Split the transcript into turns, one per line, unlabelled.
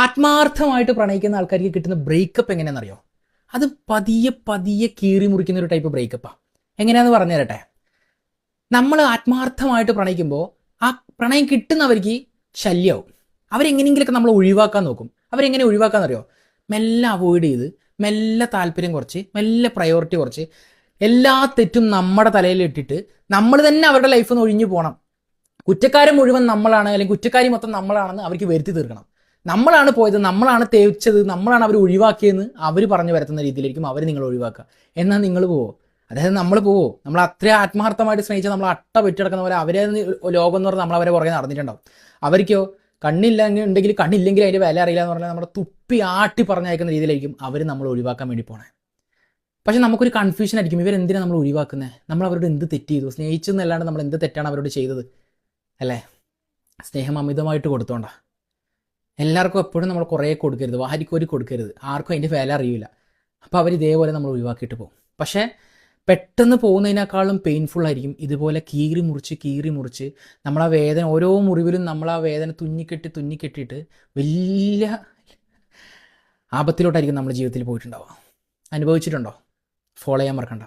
ആത്മാർത്ഥമായിട്ട് പ്രണയിക്കുന്ന ആൾക്കാർക്ക് കിട്ടുന്ന ബ്രേക്കപ്പ് എങ്ങനെയാണെന്നറിയോ? അത് പതിയെ പതിയെ കീറി മുറിക്കുന്ന ഒരു ടൈപ്പ് ബ്രേക്കപ്പാണ്. എങ്ങനെയാന്ന് പറഞ്ഞു തരട്ടെ. നമ്മൾ ആത്മാർത്ഥമായിട്ട് പ്രണയിക്കുമ്പോൾ ആ പ്രണയം കിട്ടുന്നവർക്ക് ശല്യമാവും. അവരെങ്ങനെയെങ്കിലൊക്കെ നമ്മൾ ഒഴിവാക്കാൻ നോക്കും. അവരെങ്ങനെ ഒഴിവാക്കാന്നറിയോ? മെല്ലെ അവോയ്ഡ് ചെയ്ത്, മെല്ലെ താല്പര്യം കുറച്ച്, മെല്ലെ പ്രയോറിറ്റി കുറച്ച്, എല്ലാ തെറ്റും നമ്മുടെ തലയിൽ ഇട്ടിട്ട് നമ്മൾ തന്നെ അവരുടെ ലൈഫിൽ നിന്ന് ഒഴിഞ്ഞു പോകണം. കുറ്റക്കാരൻ മുഴുവൻ നമ്മളാണ്, അല്ലെങ്കിൽ കുറ്റക്കാരി മൊത്തം നമ്മളാണെന്ന് അവർക്ക് വരുത്തി തീർക്കണം. നമ്മളാണ് പോയത്, നമ്മളാണ് തേച്ചത്, നമ്മളാണ് അവർ ഒഴിവാക്കിയെന്ന് അവർ പറഞ്ഞു വരുത്തുന്ന രീതിയിലായിരിക്കും അവർ നിങ്ങൾ ഒഴിവാക്കുക. എന്നാൽ നിങ്ങൾ പോവോ? അതായത് നമ്മൾ പോവോ? നമ്മൾ അത്ര ആത്മാർത്ഥമായിട്ട് സ്നേഹിച്ചാൽ നമ്മൾ അട്ട വെട്ടിടക്കുന്ന പോലെ അവരെ ലോകം എന്ന് പറഞ്ഞാൽ നമ്മൾ അവരെ പുറകെ നടന്നിട്ടുണ്ടാവും. അവർക്കോ ഉണ്ടെങ്കിൽ കണ്ണില്ലെങ്കിൽ അതിൻ്റെ വില അറിയില്ല എന്ന് പറഞ്ഞാൽ നമ്മുടെ തുപ്പി ആട്ടി പറഞ്ഞയക്കുന്ന രീതിയിലായിരിക്കും അവർ നമ്മൾ ഒഴിവാക്കാൻ വേണ്ടി പോണേ. പക്ഷെ നമുക്കൊരു കൺഫ്യൂഷൻ ആയിരിക്കും, ഇവരെന്തിനാണ് നമ്മൾ ഒഴിവാക്കുന്നത്? നമ്മൾ അവരോട് എന്ത് തെറ്റ് ചെയ്തു? സ്നേഹിച്ചെന്നല്ലാണ്ട് നമ്മൾ എന്ത് തെറ്റാണ് അവരോട് ചെയ്തത്? അല്ലേ? സ്നേഹം അമിതമായിട്ട് കൊടുത്തോണ്ടാ. എല്ലാവർക്കും എപ്പോഴും നമ്മൾ കുറേ കൊടുക്കരുത്, വാരിക്കോരി കൊടുക്കരുത്. ആർക്കും അതിൻ്റെ വില അറിയില്ല. അപ്പോൾ അവർ ഇതേപോലെ നമ്മൾ ഒഴിവാക്കിയിട്ട് പോകും. പക്ഷേ പെട്ടെന്ന് പോകുന്നതിനേക്കാളും പെയിൻഫുൾ ആയിരിക്കും ഇതുപോലെ കീറി മുറിച്ച് നമ്മൾ ആ വേദന, ഓരോ മുറിവിലും നമ്മൾ ആ വേദന തുന്നിക്കെട്ടിയിട്ട് വലിയ ആപത്തിലോട്ടായിരിക്കും നമ്മുടെ ജീവിതത്തിൽ പോയിട്ടുണ്ടാവുക. അനുഭവിച്ചിട്ടുണ്ടോ? ഫോളോ ചെയ്യാൻ മറക്കണ്ട.